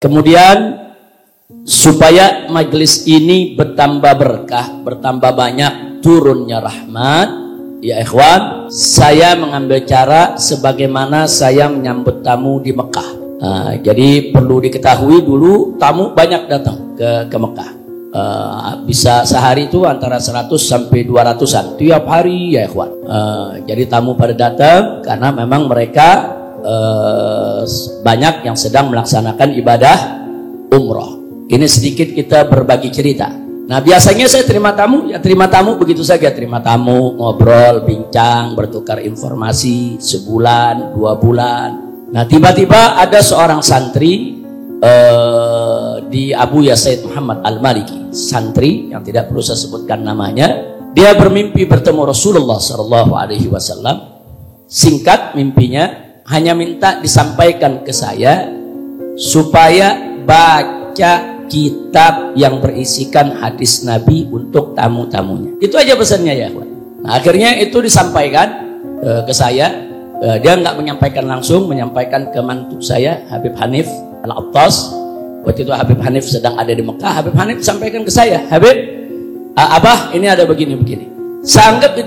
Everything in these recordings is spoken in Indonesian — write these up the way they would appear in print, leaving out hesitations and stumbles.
Kemudian supaya majelis ini bertambah berkah, bertambah banyak turunnya rahmat, ya ikhwan, saya mengambil cara sebagaimana saya menyambut tamu di Mekah. Jadi perlu diketahui dulu tamu banyak datang ke Mekah. Bisa sehari itu antara 100 sampai 200-an tiap hari ya ikhwan. Jadi tamu pada datang karena memang mereka banyak yang sedang melaksanakan ibadah umroh. Ini sedikit kita berbagi cerita. Nah biasanya saya terima tamu begitu saja, terima tamu, ngobrol, bincang, bertukar informasi sebulan, 2 bulan. Nah tiba-tiba ada seorang santri di Abu Yasaid Muhammad Al-Maliki, santri yang tidak perlu saya sebutkan namanya. Dia bermimpi bertemu Rasulullah SAW. Singkat mimpinya, hanya minta disampaikan ke saya supaya baca kitab yang berisikan hadis Nabi untuk tamu-tamunya. Itu aja pesannya ya. Nah, akhirnya itu disampaikan ke saya. Dia nggak menyampaikan langsung, menyampaikan ke mantu saya Habib Hanif Al-Attas. Waktu itu Habib Hanif sedang ada di Mekah. Habib Hanif sampaikan ke saya, Habib, Abah ini ada begini-begini. Saya anggap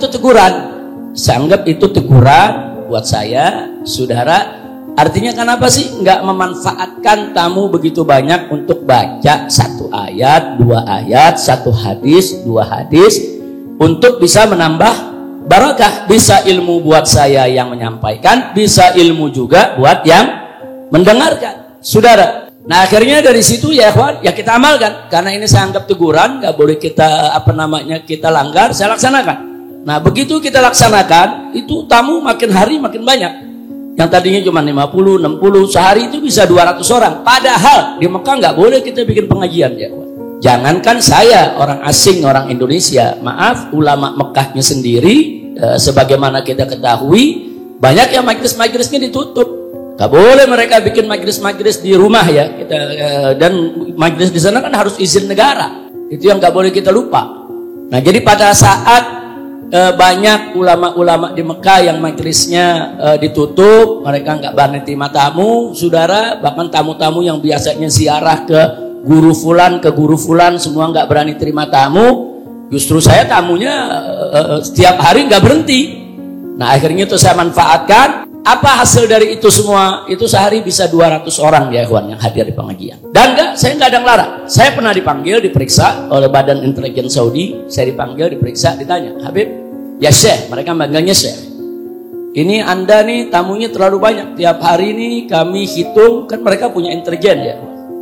itu teguran buat saya, saudara. Artinya kenapa sih nggak memanfaatkan tamu begitu banyak untuk baca 1 ayat, 2 ayat, 1 hadis, 2 hadis, untuk bisa menambah barakah. Bisa ilmu buat saya yang menyampaikan, bisa ilmu juga buat yang mendengarkan, saudara. Nah akhirnya dari situ ya ikhwan, ya kita amalkan. Karena ini saya anggap teguran, nggak boleh kita kita langgar, saya laksanakan. Nah begitu kita laksanakan, itu tamu makin hari makin banyak. Yang tadinya cuma 50, 60, sehari itu bisa 200 orang. Padahal di Mekah nggak boleh kita bikin pengajian ya. Jangankan saya, orang asing, orang Indonesia, maaf, ulama Mekahnya sendiri, sebagaimana kita ketahui, banyak yang majlis-majlisnya ditutup. Nggak boleh mereka bikin majlis-majlis di rumah ya. Dan majlis di sana kan harus izin negara. Itu yang nggak boleh kita lupa. Nah jadi pada saat banyak ulama-ulama di Mekah yang majelisnya ditutup, mereka nggak berani terima tamu, saudara. Bahkan tamu-tamu yang biasanya ziarah ke guru fulan, semua nggak berani terima tamu. Justru saya tamunya setiap hari nggak berhenti. Nah akhirnya itu saya manfaatkan. Apa hasil dari itu semua? Itu sehari bisa 200 orang ya ikhwan yang hadir di pengajian. Dan saya nggak ada yang larang. Saya pernah dipanggil, diperiksa oleh Badan Intelijen Saudi. Saya dipanggil, diperiksa, ditanya, Habib, ya Syekh, mereka manggilnya Syekh. Ini Anda nih tamunya terlalu banyak. Tiap hari nih kami hitung, kan mereka punya intelijen ya.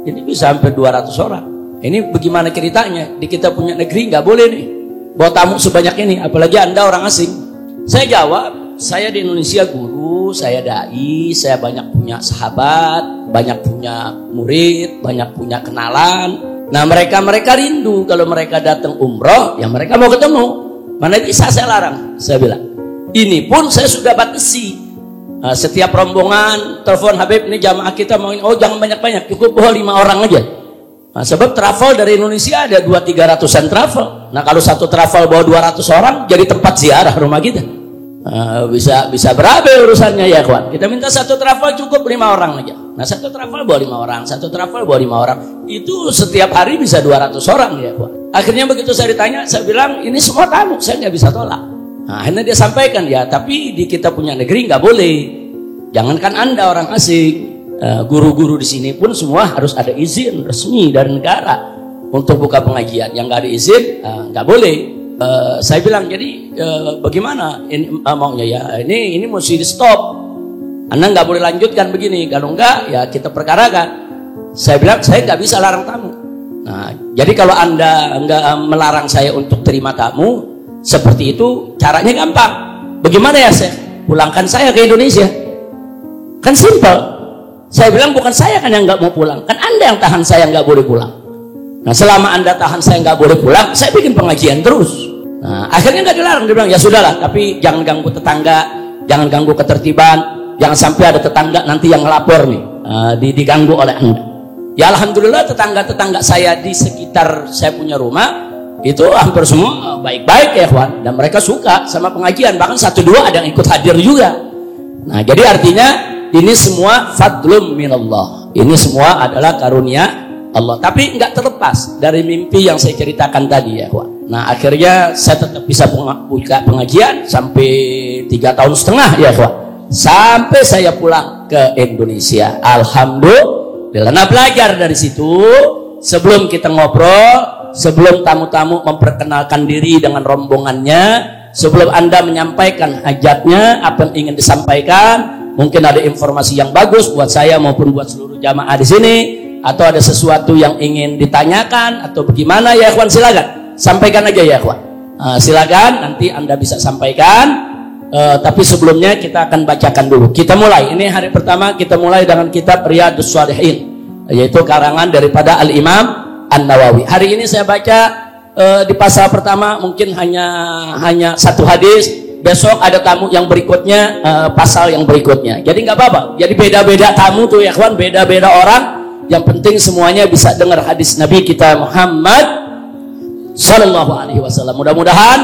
Ini bisa hampir 200 orang. Ini bagaimana ceritanya? Di kita punya negeri nggak boleh nih bawa tamu sebanyak ini, apalagi Anda orang asing. Saya jawab, saya di Indonesia guru, saya dai, saya banyak punya sahabat, banyak punya murid, banyak punya kenalan. Nah mereka rindu kalau mereka datang umroh, ya mereka mau ketemu. Mana bisa saya larang? Saya bilang, ini pun saya sudah batasi. Setiap rombongan telepon, Habib ini jamaah kita mau ini, oh jangan banyak-banyak, cukup bawa 5 orang aja. Nah, sebab travel dari Indonesia ada 200-300an travel. Nah kalau satu travel bawa 200 orang, jadi tempat ziarah rumah kita. Bisa berabe urusannya ya kawan. Kita minta satu travel cukup 5 orang aja. Nah satu travel bawa 5 orang, satu travel bawa 5 orang. Itu setiap hari bisa 200 orang ya kawan. Akhirnya begitu saya ditanya, saya bilang ini semua tamu, saya nggak bisa tolak. Nah akhirnya dia sampaikan, ya tapi di kita punya negeri nggak boleh. Jangankan Anda orang asing, guru-guru di sini pun semua harus ada izin resmi dari negara untuk buka pengajian. Yang nggak ada izin nggak boleh. Saya bilang jadi bagaimana ini maunya ya, ini mesti di stop. Anda nggak boleh lanjutkan begini, kalau enggak ya kita perkarakan. Saya bilang saya nggak bisa larang tamu. Nah jadi kalau Anda nggak melarang saya untuk terima tamu seperti itu, caranya gampang. Bagaimana ya saya pulangkan saya ke Indonesia, kan simpel. Saya bilang bukan saya kan yang nggak mau pulang, kan Anda yang tahan saya nggak boleh pulang. Nah selama Anda tahan saya nggak boleh pulang, saya bikin pengajian terus. Nah akhirnya nggak dilarang, dia bilang ya sudahlah, tapi jangan ganggu tetangga, jangan ganggu ketertiban, jangan sampai ada tetangga nanti yang lapor nih, diganggu oleh Anda. Ya alhamdulillah tetangga-tetangga saya di sekitar saya punya rumah itu hampir semua baik-baik ya kawan, dan mereka suka sama pengajian, bahkan 1-2 ada yang ikut hadir juga. Nah jadi artinya ini semua fadlum minallah, Ini semua adalah karunia Allah. Tapi nggak terlepas dari mimpi yang saya ceritakan tadi ya, Wak. Nah, akhirnya saya tetap bisa buka pengajian sampai 3,5 tahun ya, Wak. Sampai saya pulang ke Indonesia. Alhamdulillah. Nah, belajar dari situ. Sebelum kita ngobrol, sebelum tamu-tamu memperkenalkan diri dengan rombongannya, sebelum Anda menyampaikan hajatnya, apa yang ingin disampaikan, mungkin ada informasi yang bagus buat saya maupun buat seluruh jamaah di sini, atau ada sesuatu yang ingin ditanyakan atau bagaimana ya, ikhwan, silakan sampaikan aja ya, ikhwan. Silakan nanti Anda bisa sampaikan. Tapi sebelumnya kita akan bacakan dulu. Kita mulai. Ini hari pertama kita mulai dengan kitab Riyadhus Shalihin, yaitu karangan daripada Al-Imam An-Nawawi. Hari ini saya baca di pasal pertama mungkin hanya satu hadis. Besok ada tamu yang berikutnya, pasal yang berikutnya. Jadi nggak apa-apa. Jadi beda-beda tamu tuh ya, kawan, beda-beda orang. Yang penting semuanya bisa dengar hadis Nabi kita Muhammad Sallallahu Alaihi Wasallam. Mudah-mudahan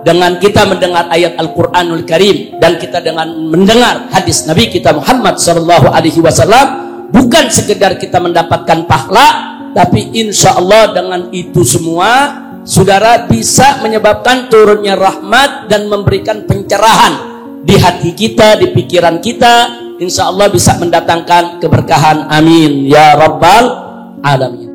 dengan kita mendengar ayat Al-Quranul Karim dan kita dengan mendengar hadis Nabi kita Muhammad Sallallahu Alaihi Wasallam, bukan sekedar kita mendapatkan pahala, tapi insya Allah dengan itu semua saudara bisa menyebabkan turunnya rahmat dan memberikan pencerahan di hati kita, di pikiran kita. Insya Allah bisa mendatangkan keberkahan. Amin ya Rabbal Alamin.